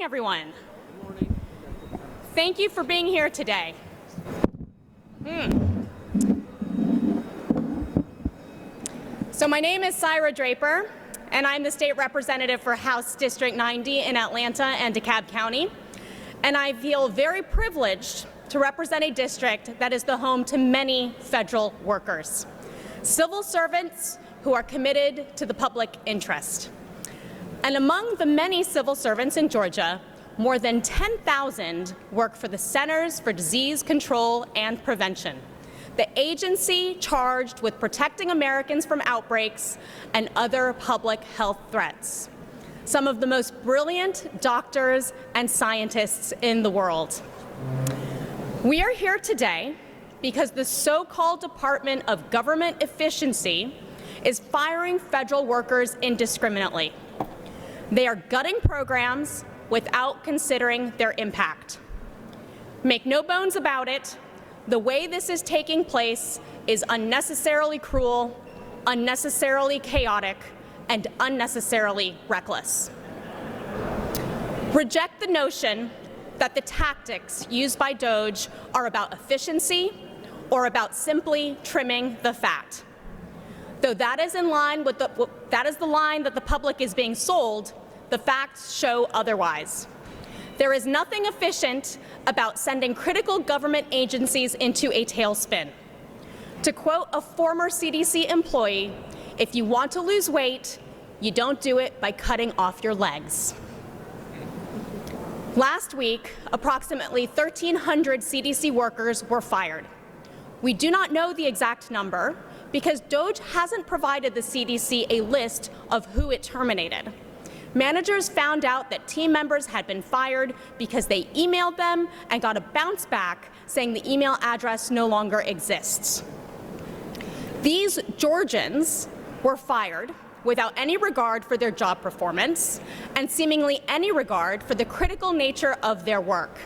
everyone. Good morning. Thank you for being here today. So my name is Syra Draper, and I'm the state representative for House District 90 in Atlanta and DeKalb County. And I feel very privileged to represent a district that is the home to many federal workers, civil servants who are committed to the public interest. And among the many civil servants in Georgia, more than 10,000 work for the Centers for Disease Control and Prevention, the agency charged with protecting Americans from outbreaks and other public health threats. Some of the most brilliant doctors and scientists in the world. We are here today because the so-called Department of Government Efficiency is firing federal workers indiscriminately. They are gutting programs without considering their impact. Make no bones about it, the way this is taking place is unnecessarily cruel, unnecessarily chaotic, and unnecessarily reckless. Reject the notion that the tactics used by DOJ are about efficiency or about simply trimming the fat. Though that is in line with that is the line that the public is being sold, the facts show otherwise. There is nothing efficient about sending critical government agencies into a tailspin. To quote a former CDC employee, if you want to lose weight, you don't do it by cutting off your legs. Last week, approximately 1,300 CDC workers were fired. We do not know the exact number because DOJ hasn't provided the CDC a list of who it terminated. Managers found out that team members had been fired because they emailed them and got a bounce back saying the email address no longer exists. These Georgians were fired without any regard for their job performance and seemingly any regard for the critical nature of their work.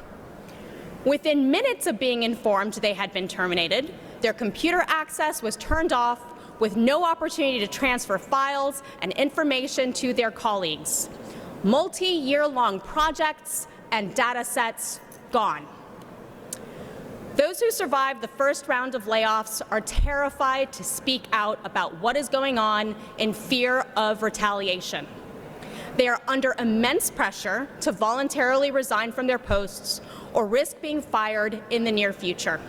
Within minutes of being informed they had been terminated, their computer access was turned off with no opportunity to transfer files and information to their colleagues. Multi-year-long projects and data sets gone. Those who survived the first round of layoffs are terrified to speak out about what is going on in fear of retaliation. They are under immense pressure to voluntarily resign from their posts or risk being fired in the near future.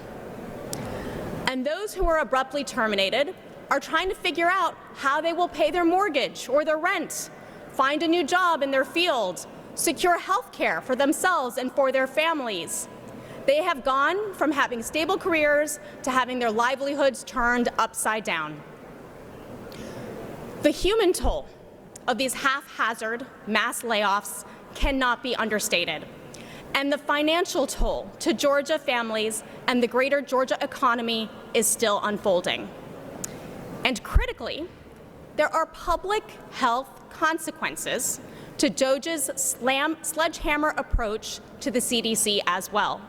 And those who are abruptly terminated are trying to figure out how they will pay their mortgage or their rent, find a new job in their field, secure health care for themselves and for their families. They have gone from having stable careers to having their livelihoods turned upside down. The human toll of these haphazard mass layoffs cannot be understated. And the financial toll to Georgia families and the greater Georgia economy is still unfolding. And critically, there are public health consequences to DOJ's sledgehammer approach to the CDC as well.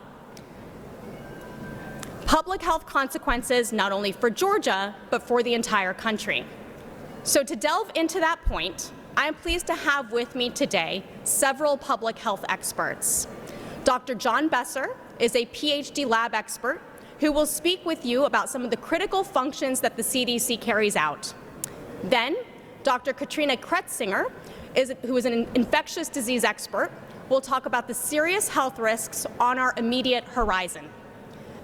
Public health consequences not only for Georgia, but for the entire country. So to delve into that point, I am pleased to have with me today several public health experts. Dr. John Besser is a PhD lab expert who will speak with you about some of the critical functions that the CDC carries out. Then, Dr. Katrina Kretzinger, who is an infectious disease expert, will talk about the serious health risks on our immediate horizon.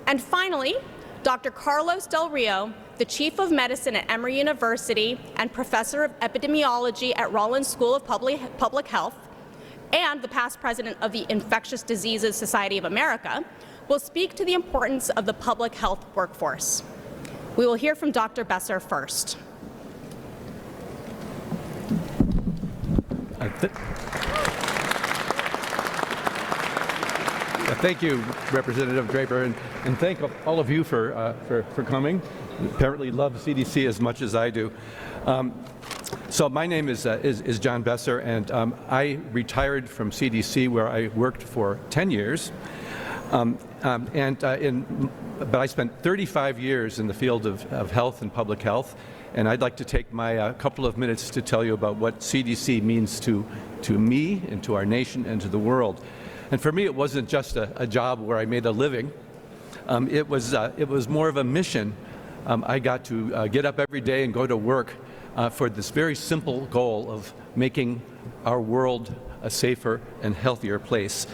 And finally, Dr. Carlos Del Rio, the Chief of Medicine at Emory University and Professor of Epidemiology at Rollins School of Public Health, and the past president of the Infectious Diseases Society of America, will speak to the importance of the public health workforce. We will hear from Dr. Besser first. Thank you, Representative Draper, and thank all of you for coming. Apparently love CDC as much as I do. So my name is John Besser, and I retired from CDC, where I worked for 10 years. But I spent 35 years in the field of health and public health, and I'd like to take my couple of minutes to tell you about what CDC means to me and to our nation and to the world. And for me, it wasn't just a job where I made a living. It was more of a mission. I got to get up every day and go to work for this very simple goal of making our world a safer and healthier place.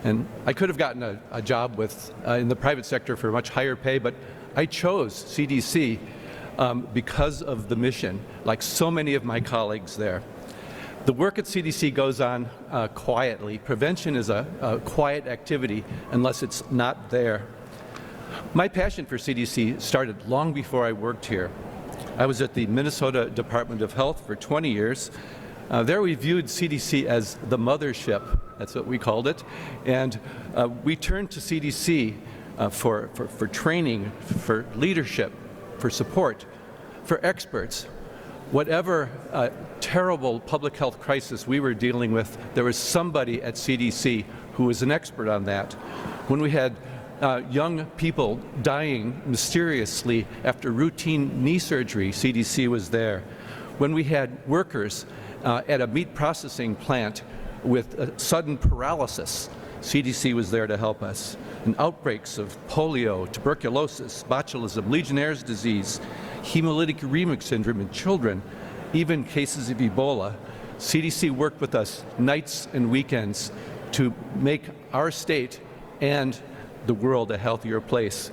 And I could have gotten a job in the private sector for much higher pay, but I chose CDC because of the mission, like so many of my colleagues there. The work at CDC goes on quietly. Prevention is a quiet activity unless it's not there. My passion for CDC started long before I worked here. I was at the Minnesota Department of Health for 20 years. There we viewed CDC as the mothership, that's what we called it, and we turned to CDC for training, for leadership, for support, for experts. Whatever terrible public health crisis we were dealing with, there was somebody at CDC who was an expert on that. When we had young people dying mysteriously after routine knee surgery, CDC was there. When we had workers at a meat processing plant with sudden paralysis, CDC was there to help us. And outbreaks of polio, tuberculosis, botulism, Legionnaire's disease, hemolytic uremic syndrome in children, even cases of Ebola, CDC worked with us nights and weekends to make our state and the world a healthier place.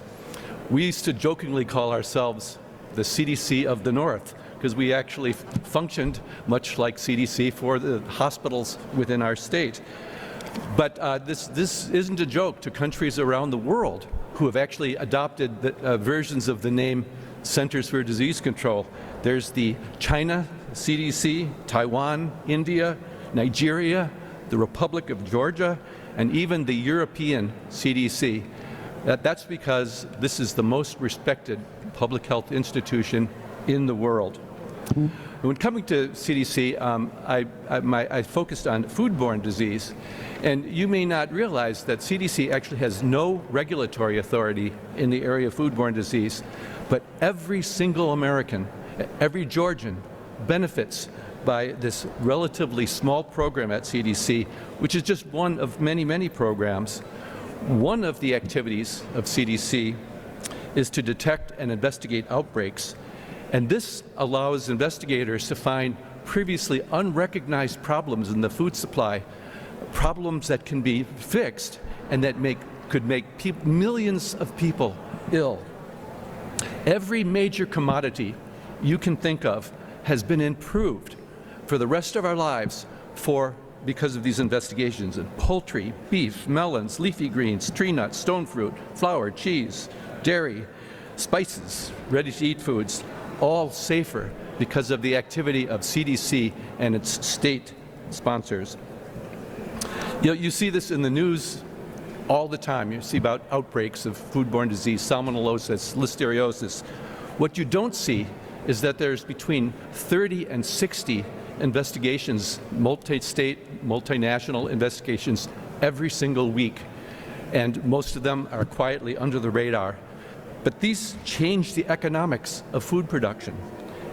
We used to jokingly call ourselves the CDC of the North, because we actually functioned much like CDC for the hospitals within our state. But this isn't a joke to countries around the world who have actually adopted versions of the name Centers for Disease Control. There's the China CDC, Taiwan, India, Nigeria, the Republic of Georgia, and even the European CDC. That's because this is the most respected public health institution in the world. When coming to CDC, I focused on foodborne disease, and you may not realize that CDC actually has no regulatory authority in the area of foodborne disease, but every single American, every Georgian benefits by this relatively small program at CDC, which is just one of many, many programs. One of the activities of CDC is to detect and investigate outbreaks. And this allows investigators to find previously unrecognized problems in the food supply, problems that can be fixed and that could make millions of people ill. Every major commodity you can think of has been improved for the rest of our lives because of these investigations in poultry, beef, melons, leafy greens, tree nuts, stone fruit, flour, cheese, dairy, spices, ready-to-eat foods, all safer because of the activity of CDC and its state sponsors. You see this in the news all the time. You see about outbreaks of foodborne disease, salmonellosis, listeriosis. What you don't see is that there's between 30 and 60 investigations, multi-state, multinational investigations every single week. And most of them are quietly under the radar. But these change the economics of food production.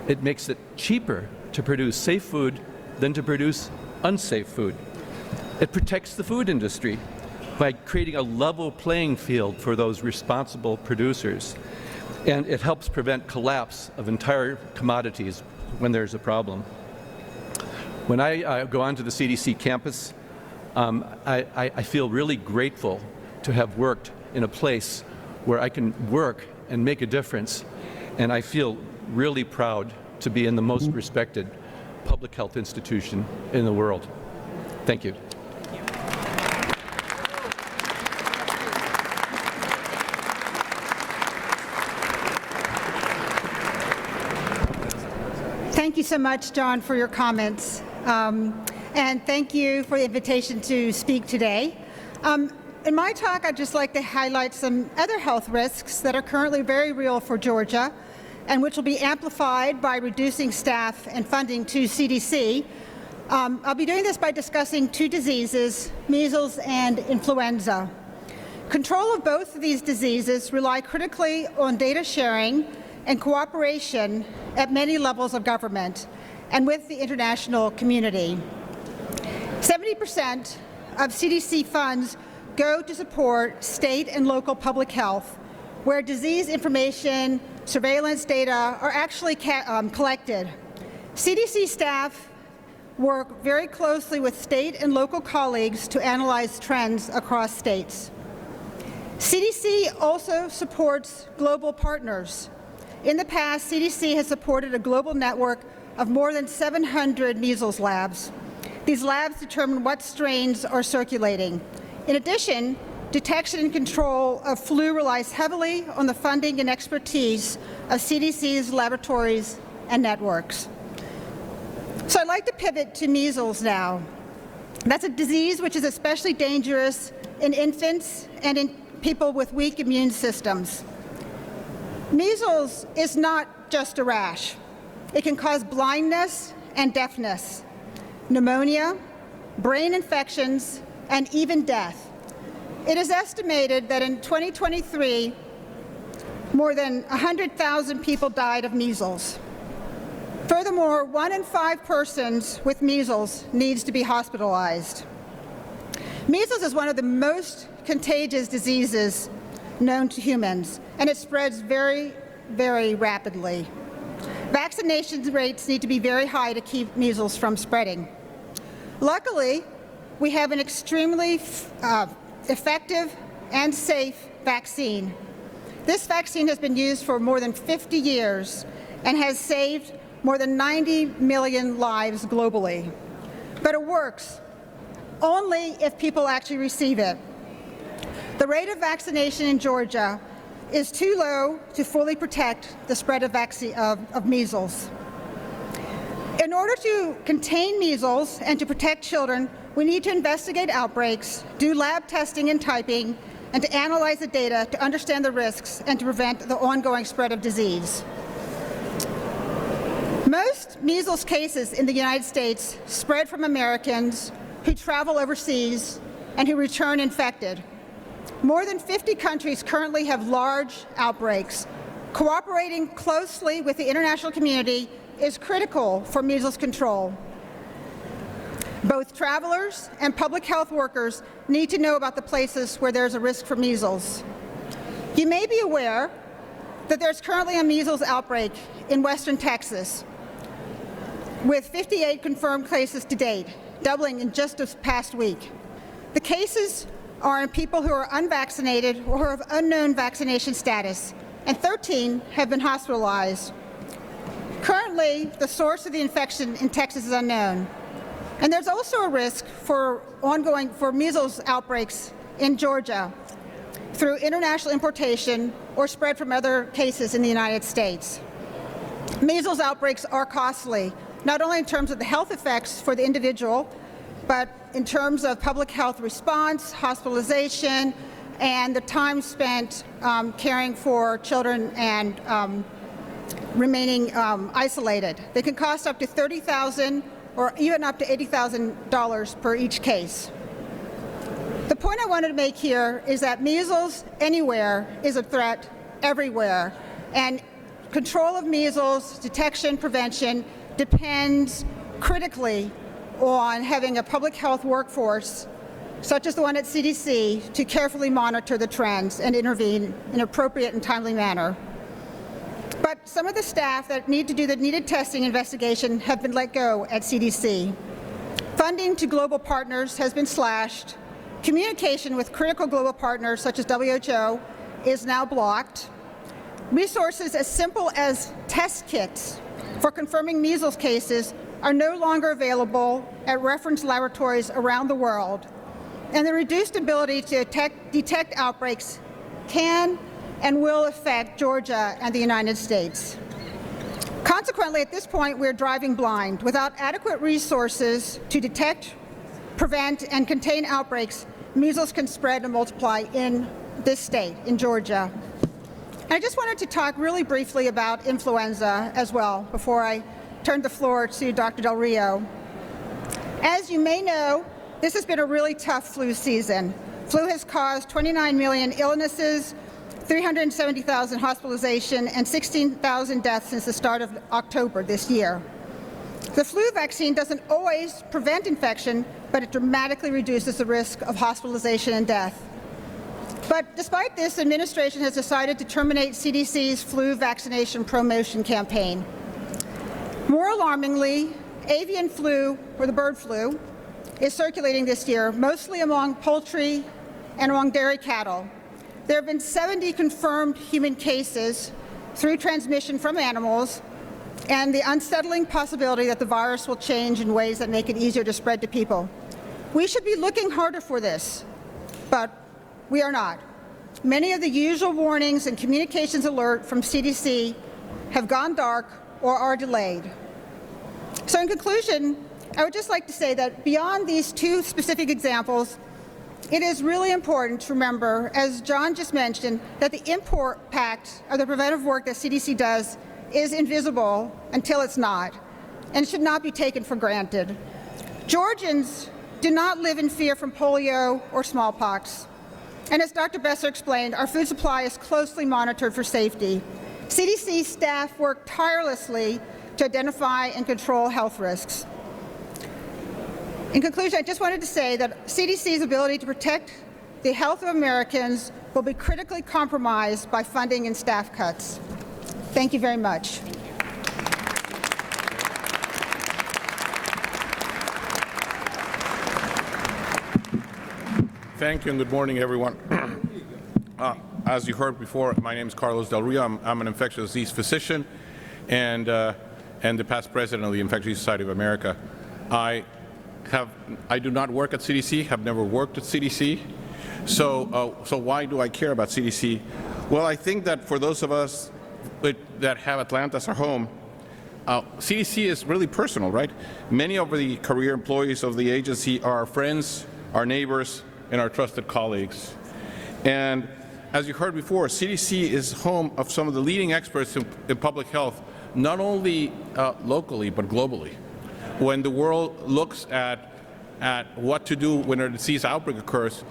It makes it cheaper to produce safe food than to produce unsafe food. It protects the food industry by creating a level playing field for those responsible producers. And it helps prevent collapse of entire commodities when there's a problem. When I go onto the CDC campus, I feel really grateful to have worked in a place where I can work and make a difference. And I feel really proud to be in the most respected public health institution in the world. Thank you. Thank you so much, John, for your comments. And thank you for the invitation to speak today. In my talk, I'd just like to highlight some other health risks that are currently very real for Georgia and which will be amplified by reducing staff and funding to CDC. I'll be doing this by discussing two diseases, measles and influenza. Control of both of these diseases rely critically on data sharing and cooperation at many levels of government and with the international community. 70% of CDC funds go to support state and local public health, where disease information, surveillance data are actually collected. CDC staff work very closely with state and local colleagues to analyze trends across states. CDC also supports global partners. In the past, CDC has supported a global network of more than 700 measles labs. These labs determine what strains are circulating. In addition, detection and control of flu relies heavily on the funding and expertise of CDC's laboratories and networks. So I'd like to pivot to measles now. That's a disease which is especially dangerous in infants and in people with weak immune systems. Measles is not just a rash. It can cause blindness and deafness, pneumonia, brain infections, and even death. It is estimated that in 2023, more than 100,000 people died of measles. Furthermore, 1 in 5 persons with measles needs to be hospitalized. Measles is one of the most contagious diseases known to humans, and it spreads very, very rapidly. Vaccination rates need to be very high to keep measles from spreading. Luckily, we have an extremely effective and safe vaccine. This vaccine has been used for more than 50 years and has saved more than 90 million lives globally. But it works only if people actually receive it. The rate of vaccination in Georgia is too low to fully protect the spread of measles. In order to contain measles and to protect children, we need to investigate outbreaks, do lab testing and typing, and to analyze the data to understand the risks and to prevent the ongoing spread of disease. Most measles cases in the United States spread from Americans who travel overseas and who return infected. More than 50 countries currently have large outbreaks. Cooperating closely with the international community is critical for measles control. Both travelers and public health workers need to know about the places where there's a risk for measles. You may be aware that there's currently a measles outbreak in western Texas, with 58 confirmed cases to date, doubling in just this past week. The cases are in people who are unvaccinated or who have unknown vaccination status, and 13 have been hospitalized. Currently, the source of the infection in Texas is unknown. And there's also a risk for measles outbreaks in Georgia through international importation or spread from other cases in the United States. Measles outbreaks are costly, not only in terms of the health effects for the individual, but in terms of public health response, hospitalization, and the time spent caring for children and remaining isolated. They can cost up to $30,000 or even up to $80,000 per each case. The point I wanted to make here is that measles anywhere is a threat everywhere, and control of measles, detection, prevention, depends critically on having a public health workforce, such as the one at CDC, to carefully monitor the trends and intervene in an appropriate and timely manner. But some of the staff that need to do the needed testing investigation have been let go at CDC. Funding to global partners has been slashed. Communication with critical global partners, such as WHO, is now blocked. Resources as simple as test kits for confirming measles cases are no longer available at reference laboratories around the world, and the reduced ability to detect outbreaks can and will affect Georgia and the United States. Consequently, at this point, we're driving blind. Without adequate resources to detect, prevent, and contain outbreaks, measles can spread and multiply in this state, in Georgia. And I just wanted to talk really briefly about influenza as well before I turn the floor to Dr. Del Rio. As you may know, this has been a really tough flu season. Flu has caused 29 million illnesses, 370,000 hospitalization, and 16,000 deaths since the start of October this year. The flu vaccine doesn't always prevent infection, but it dramatically reduces the risk of hospitalization and death. But despite this, the administration has decided to terminate CDC's flu vaccination promotion campaign. More alarmingly, avian flu, or the bird flu, is circulating this year, mostly among poultry and among dairy cattle. There have been 70 confirmed human cases through transmission from animals, and the unsettling possibility that the virus will change in ways that make it easier to spread to people. We should be looking harder for this, but we are not. Many of the usual warnings and communications alert from CDC have gone dark or are delayed. So in conclusion, I would just like to say that beyond these two specific examples, it is really important to remember, as John just mentioned, that the impact of the preventive work that CDC does is invisible until it's not, and should not be taken for granted. Georgians do not live in fear from polio or smallpox. And as Dr. Besser explained, our food supply is closely monitored for safety. CDC staff work tirelessly to identify and control health risks. In conclusion, I just wanted to say that CDC's ability to protect the health of Americans will be critically compromised by funding and staff cuts. Thank you very much. Thank you and good morning, everyone. As you heard before, my name is Carlos Del Rio. I'm an infectious disease physician and the past president of the Infectious Society of America. I do not work at CDC, have never worked at CDC. So why do I care about CDC? Well, I think that for those of us that have Atlanta as our home, CDC is really personal, right? Many of the career employees of the agency are our friends, our neighbors, and our trusted colleagues. And as you heard before, CDC is home of some of the leading experts in public health, not only locally, but globally. When the world looks at what to do when a disease outbreak occurs,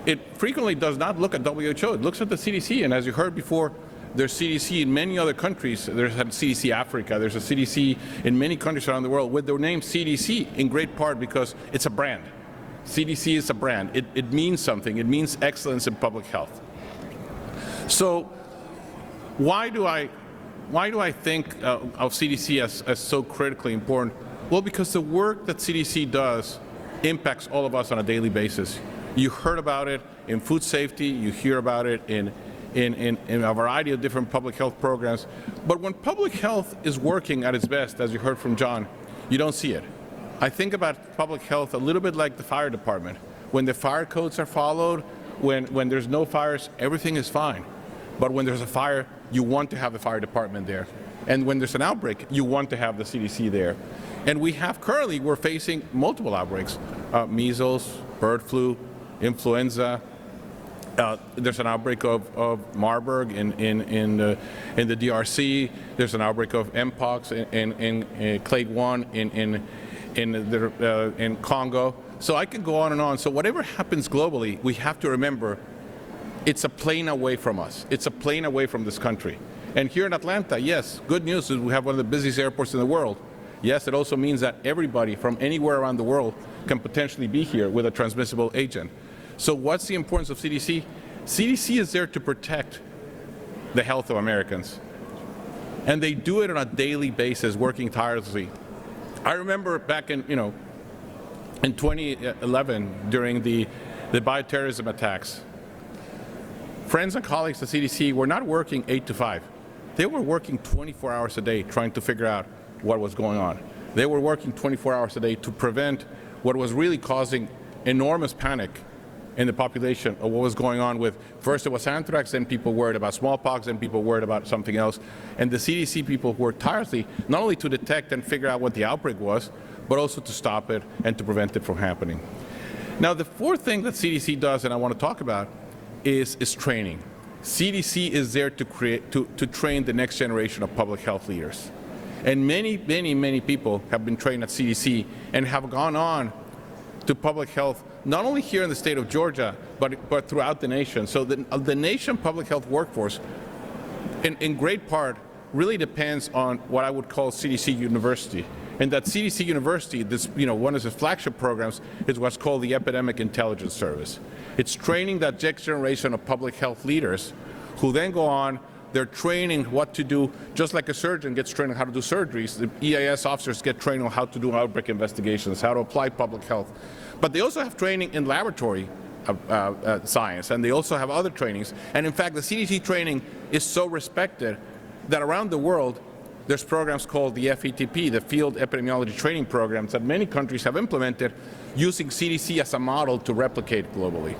it frequently does not look at WHO, it looks at the CDC. And as you heard before, there's CDC in many other countries. There's a CDC Africa, there's a CDC in many countries around the world with the name CDC, in great part because it's a brand. CDC is a brand. It means something. It means excellence in public health. So why do I think of CDC as so critically important? Well, because the work that CDC does impacts all of us on a daily basis. You heard about it in food safety. You hear about it in a variety of different public health programs. But when public health is working at its best, as you heard from John, you don't see it. I think about public health a little bit like the fire department. When the fire codes are followed, when there's no fires, everything is fine. But when there's a fire, you want to have the fire department there. And when there's an outbreak, you want to have the CDC there. And we're facing multiple outbreaks. Measles, bird flu, influenza. There's an outbreak of Marburg in the DRC. There's an outbreak of Mpox and Clade 1 in Congo. So I can go on and on. So whatever happens globally, we have to remember it's a plane away from us. It's a plane away from this country. And here in Atlanta, yes, good news is we have one of the busiest airports in the world. Yes, it also means that everybody from anywhere around the world can potentially be here with a transmissible agent. So what's the importance of CDC? CDC is there to protect the health of Americans. And they do it on a daily basis, working tirelessly. I remember back in 2011, during the bioterrorism attacks, friends and colleagues at CDC were not working 8 to 5. They were working 24 hours a day trying to figure out what was going on. They were working 24 hours a day to prevent what was really causing enormous panic in the population of what was going on with, first it was anthrax, then people worried about smallpox, then people worried about something else. And the CDC people worked tirelessly, not only to detect and figure out what the outbreak was, but also to stop it and to prevent it from happening. Now, the fourth thing that CDC does, and I want to talk about, is training. CDC is there to train the next generation of public health leaders. And many people have been trained at CDC and have gone on to public health, not only here in the state of Georgia, but throughout the nation. So the nation public health workforce, in great part, really depends on what I would call CDC University. And that CDC University, this, one of its flagship programs is what's called the Epidemic Intelligence Service. It's training that next generation of public health leaders who then go on, they're training what to do, just like a surgeon gets trained on how to do surgeries. The EIS officers get trained on how to do outbreak investigations, how to apply public health. But they also have training in laboratory science, and they also have other trainings. And in fact, the CDC training is so respected that around the world, there's programs called the FETP, the Field Epidemiology Training Programs, that many countries have implemented using CDC as a model to replicate globally.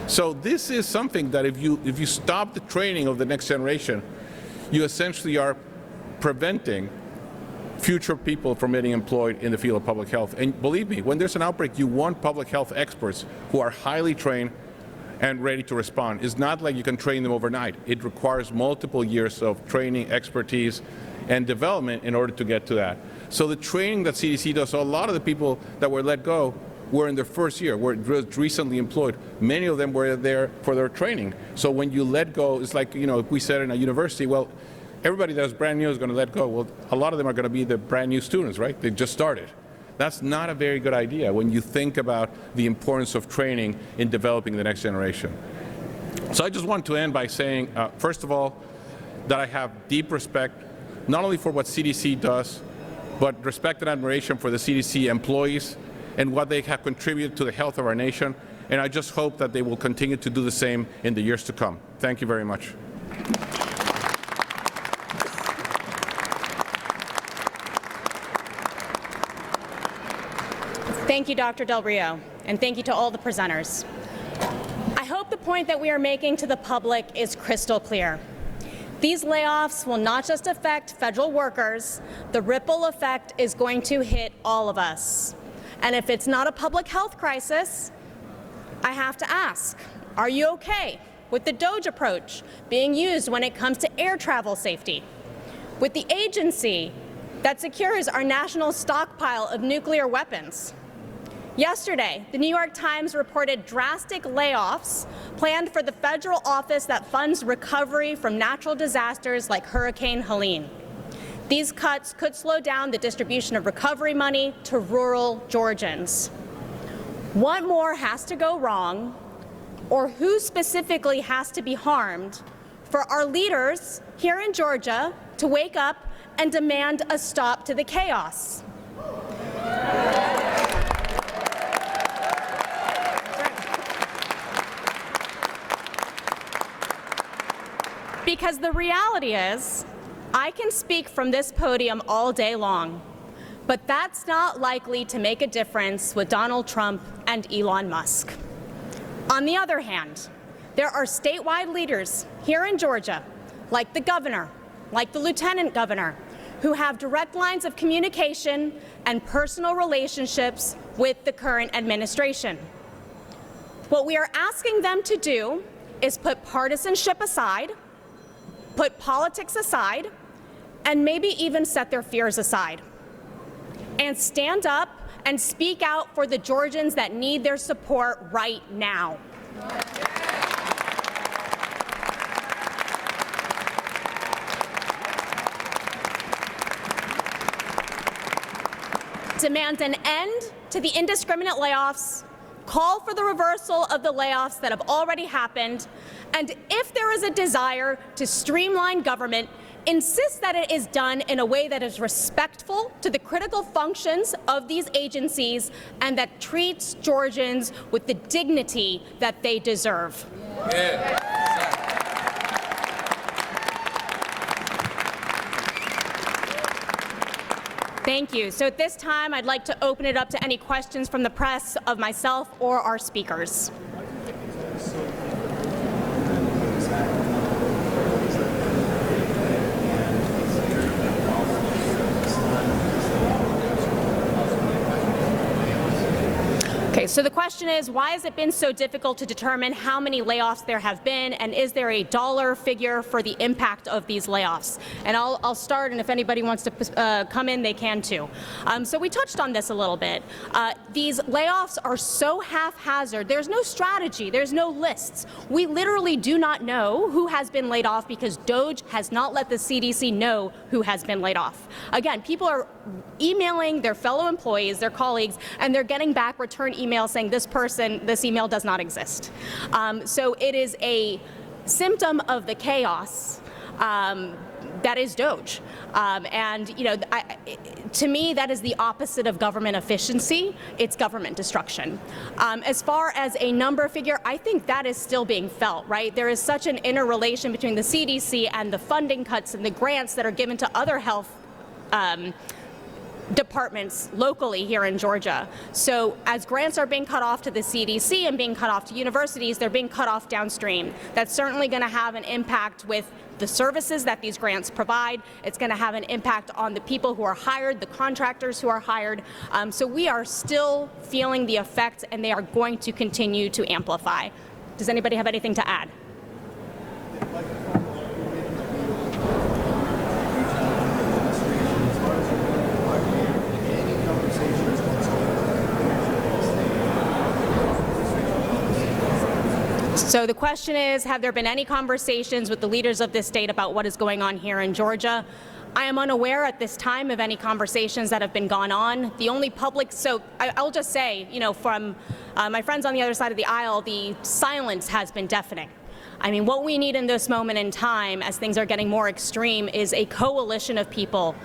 So this is something that if you stop the training of the next generation, you essentially are preventing future people from getting employed in the field of public health. And believe me, when there's an outbreak, you want public health experts who are highly trained and ready to respond. It's not like you can train them overnight. It requires multiple years of training, expertise, and development in order to get to that. So the training that CDC does, so a lot of the people that were let go were in their first year, were recently employed. Many of them were there for their training. So when you let go, it's like, if we said in a university, well, everybody that's brand new is going to let go. Well, a lot of them are going to be the brand new students, right? They just started. That's not a very good idea when you think about the importance of training in developing the next generation. So I just want to end by saying, first of all, that I have deep respect, not only for what CDC does, but respect and admiration for the CDC employees and what they have contributed to the health of our nation. And I just hope that they will continue to do the same in the years to come. Thank you very much. Thank you, Dr. Del Rio, and thank you to all the presenters. I hope the point that we are making to the public is crystal clear. These layoffs will not just affect federal workers, the ripple effect is going to hit all of us. And if it's not a public health crisis, I have to ask, are you okay with the DOGE approach being used when it comes to air travel safety? With the agency that secures our national stockpile of nuclear weapons? Yesterday, the New York Times reported drastic layoffs planned for the federal office that funds recovery from natural disasters like Hurricane Helene. These cuts could slow down the distribution of recovery money to rural Georgians. What more has to go wrong, or who specifically has to be harmed, for our leaders here in Georgia to wake up and demand a stop to the chaos? Because the reality is, I can speak from this podium all day long, but that's not likely to make a difference with Donald Trump and Elon Musk. On the other hand, there are statewide leaders here in Georgia, like the governor, like the lieutenant governor, who have direct lines of communication and personal relationships with the current administration. What we are asking them to do is put partisanship aside, put politics aside, and maybe even set their fears aside, and stand up and speak out for the Georgians that need their support right now. Demand an end to the indiscriminate layoffs, call for the reversal of the layoffs that have already happened, and if there is a desire to streamline government, insist that it is done in a way that is respectful to the critical functions of these agencies and that treats Georgians with the dignity that they deserve. Thank you. So at this time, I'd like to open it up to any questions from the press of myself or our speakers. Okay, So the question is, why has it been so difficult to determine how many layoffs there have been, and is there a dollar figure for the impact of these layoffs? And I'll start, and if anybody wants to come in, they can too. So we touched on this a little bit. These layoffs are so haphazard. There's no strategy. There's no lists. We literally do not know who has been laid off because DOJ has not let the CDC know who has been laid off. Again, people are emailing their fellow employees, their colleagues, and they're getting back return emails saying this email does not exist. So it is a symptom of the chaos that is DOJ. And to me, that is the opposite of government efficiency. It's government destruction. As far as a number figure, I think that is still being felt, right? There is such an interrelation between the CDC and the funding cuts and the grants that are given to other health departments locally here in Georgia. So as grants are being cut off to the CDC and being cut off to universities, they're being cut off downstream. That's certainly going to have an impact with the services that these grants provide. It's going to have an impact on the people who are hired, the contractors who are hired. So we are still feeling the effects, and they are going to continue to amplify. Does anybody have anything to add? So the question is, have there been any conversations with the leaders of this state about what is going on here in Georgia? I am unaware at this time of any conversations that have been gone on. The only public, so I'll just say, from my friends on the other side of the aisle, the silence has been deafening. I mean, what we need in this moment in time, as things are getting more extreme, is a coalition of people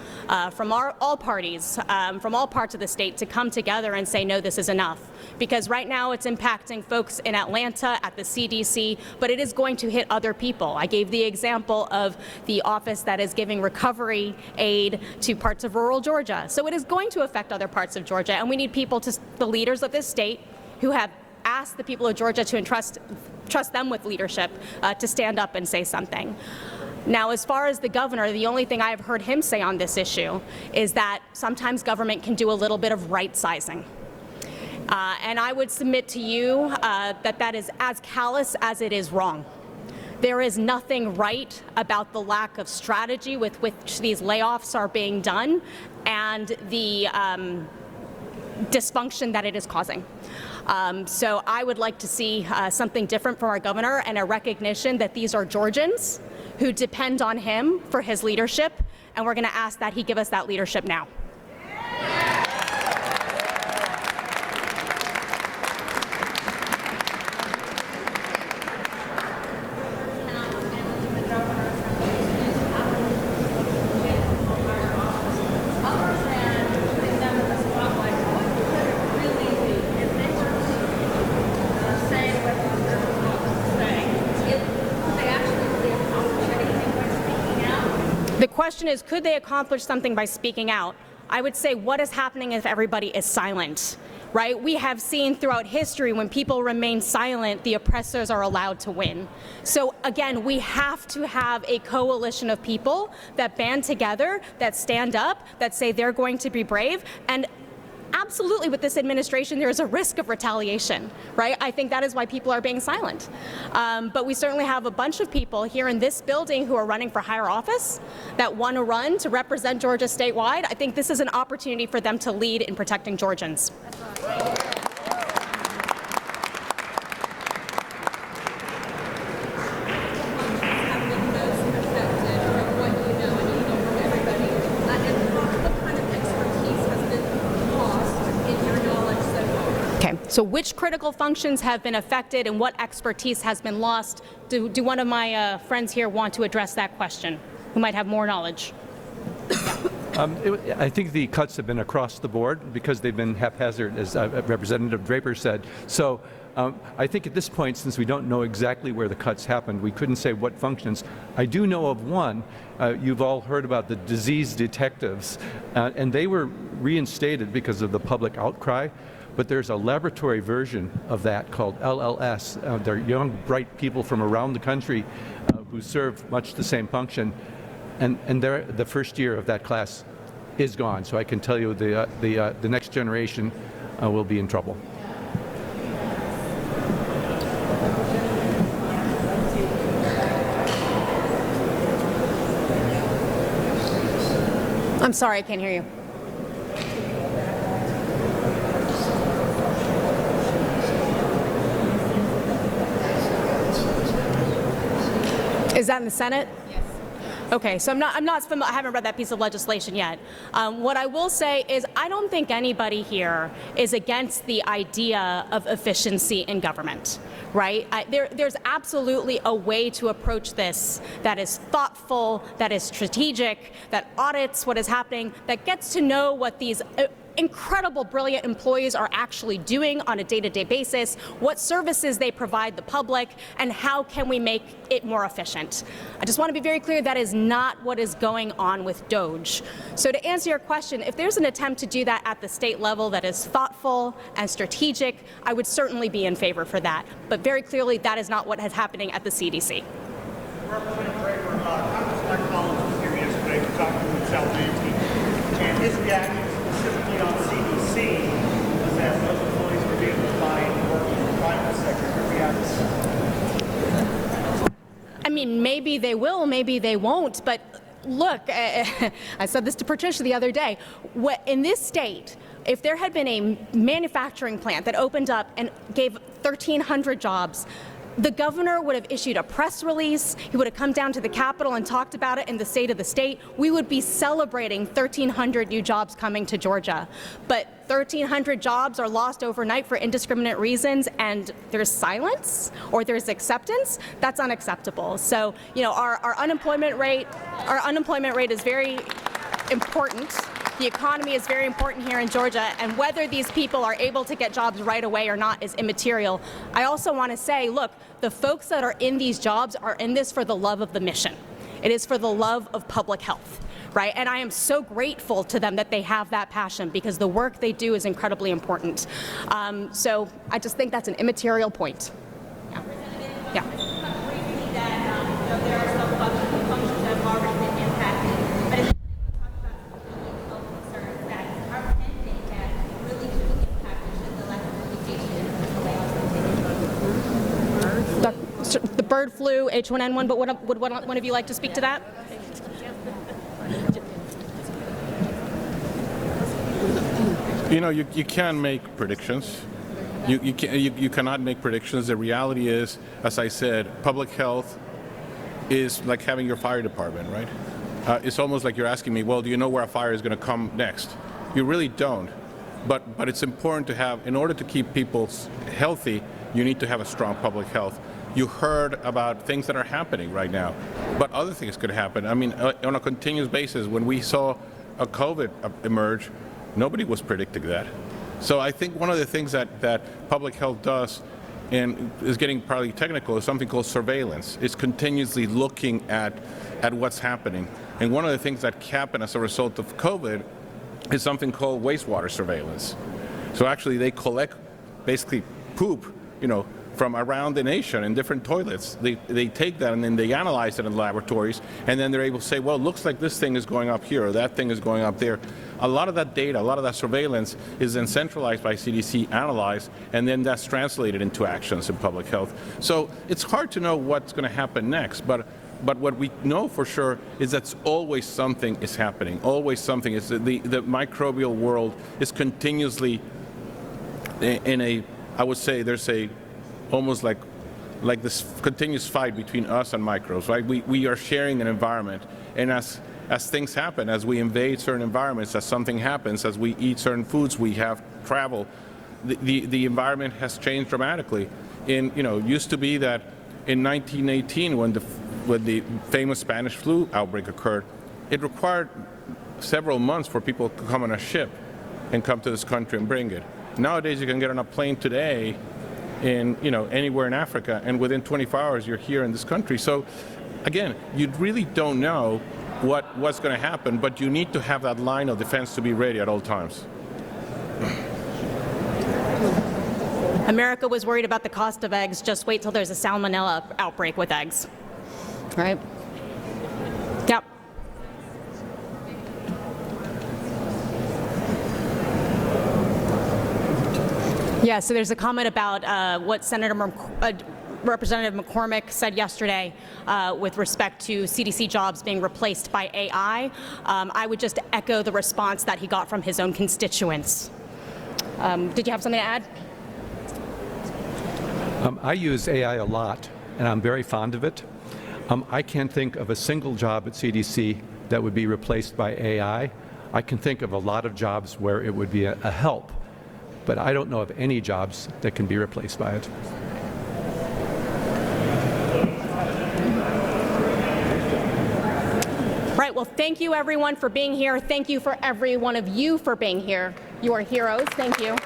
from all parties, from all parts of the state, to come together and say, no, this is enough. Because right now it's impacting folks in Atlanta at the CDC, but it is going to hit other people. I gave the example of the office that is giving recovery aid to parts of rural Georgia. So it is going to affect other parts of Georgia, and we need people, the leaders of this state, who have asked the people of Georgia to trust them with leadership, to stand up and say something. Now, as far as the governor, the only thing I've heard him say on this issue is that sometimes government can do a little bit of right-sizing. And I would submit to you that is as callous as it is wrong. There is nothing right about the lack of strategy with which these layoffs are being done and the dysfunction that it is causing. So I would like to see something different from our governor, and a recognition that these are Georgians who depend on him for his leadership, and we're going to ask that he give us that leadership now. The question is, could they accomplish something by speaking out? I would say, what is happening if everybody is silent, right? We have seen throughout history, when people remain silent, the oppressors are allowed to win. So again, we have to have a coalition of people that band together, that stand up, that say they're going to be brave. And absolutely, with this administration, there is a risk of retaliation, right? I think that is why people are being silent. But we certainly have a bunch of people here in this building who are running for higher office, that want to run to represent Georgia statewide. I think this is an opportunity for them to lead in protecting Georgians. So which critical functions have been affected and what expertise has been lost? Do one of my friends here want to address that question, who might have more knowledge? I think the cuts have been across the board because they've been haphazard, as Representative Draper said. So I think at this point, since we don't know exactly where the cuts happened, we couldn't say what functions. I do know of one. You've all heard about the disease detectives, and they were reinstated because of the public outcry. But there's a laboratory version of that called LLS. They're young, bright people from around the country who serve much the same function, and the first year of that class is gone. So I can tell you the next generation will be in trouble. I'm sorry, I can't hear you. Is that in the Senate? Yes. Okay, so I haven't read that piece of legislation yet. What I will say is I don't think anybody here is against the idea of efficiency in government, right? There's absolutely a way to approach this that is thoughtful, that is strategic, that audits what is happening, that gets to know what these incredible, brilliant employees are actually doing on a day-to-day basis, what services they provide the public, and how can we make it more efficient. I just want to be very clear that is not what is going on with DOGE. So to answer your question, if there's an attempt to do that at the state level that is thoughtful and strategic, I would certainly be in favor for that. But very clearly, that is not what is happening at the CDC. Representative Draper, Congressman Collins was here yesterday talking with Sal Manti, and his reaction specifically on CDC was that those employees were being find work in the private sector. Your reaction? I mean, maybe they will, maybe they won't, but look, I said this to Patricia the other day. In this state, if there had been a manufacturing plant that opened up and gave 1,300 jobs, the governor would have issued a press release. He would have come down to the Capitol and talked about it in the state of the state. We would be celebrating 1,300 new jobs coming to Georgia. But 1,300 jobs are lost overnight for indiscriminate reasons, and there's silence or there's acceptance. That's unacceptable. So, you know, our unemployment rate is very important. The economy is very important here in Georgia, and whether these people are able to get jobs right away or not is immaterial. I also want to say, look, the folks that are in these jobs are in this for the love of the mission. It is for the love of public health, right? And I am so grateful to them that they have that passion, because the work they do is incredibly important. So I just think that's an immaterial point. Yeah. There are some functions that have already been impacted, but it's the bird flu, H1N1, but would one of you like to speak to that? You know, you can make predictions. You cannot make predictions. The reality is, as I said, public health is like having your fire department, right? It's almost like you're asking me, well, do you know where a fire is going to come next? You really don't. But it's important to have, in order to keep people healthy, you need to have a strong public health. You heard about things that are happening right now, but other things could happen. I mean, on a continuous basis, when we saw a COVID emerge, nobody was predicting that. So I think one of the things that public health does, and is getting probably technical, is something called surveillance. It's continuously looking at what's happening. And one of the things that happened as a result of COVID is something called wastewater surveillance. So actually they collect basically poop, you know, from around the nation in different toilets. They take that and then they analyze it in laboratories, and then they're able to say, well, it looks like this thing is going up here or that thing is going up there. A lot of that data, a lot of that surveillance is then centralized by CDC, analyzed, and then that's translated into actions in public health. So it's hard to know what's going to happen next, but what we know for sure is that always something is happening. Always something is. The microbial world is continuously in a, I would say there's a, almost like this continuous fight between us and microbes, right? We are sharing an environment, and as things happen, as we invade certain environments, as something happens, as we eat certain foods, we have travel, the environment has changed dramatically. You know, it used to be that in 1918, when the famous Spanish flu outbreak occurred, it required several months for people to come on a ship and come to this country and bring it. Nowadays, you can get on a plane today in, you know, anywhere in Africa, and within 24 hours you're here in this country. So again, you really don't know what's going to happen, but you need to have that line of defense to be ready at all times. America was worried about the cost of eggs. Just wait till there's a salmonella outbreak with eggs, right? Yep. Yeah, so there's a comment about what Senator Representative McCormick said yesterday with respect to CDC jobs being replaced by AI, I would just echo the response that he got from his own constituents. Did you have something to add? I use AI a lot, and I'm very fond of it. I can't think of a single job at CDC that would be replaced by AI. I can think of a lot of jobs where it would be a help, but I don't know of any jobs that can be replaced by it. Right, well, thank you everyone for being here. Thank you for every one of you for being here. You are heroes. Thank you.